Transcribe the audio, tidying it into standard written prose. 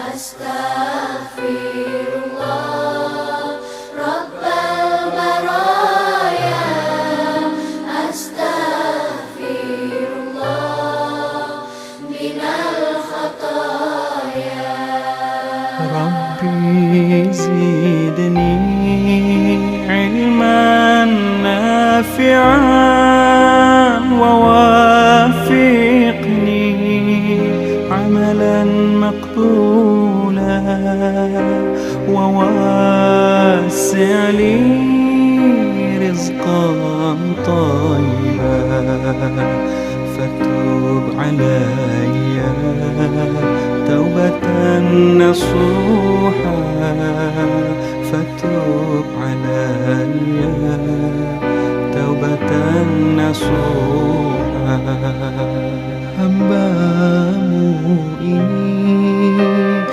أستغفر الله رب البرايا، أستغفر الله من الخطايا. ربي زدني علما نافعا ووافقني عملا مقبولا وواسع لي رزقا طيبا، فتوب علي توبة نصوحا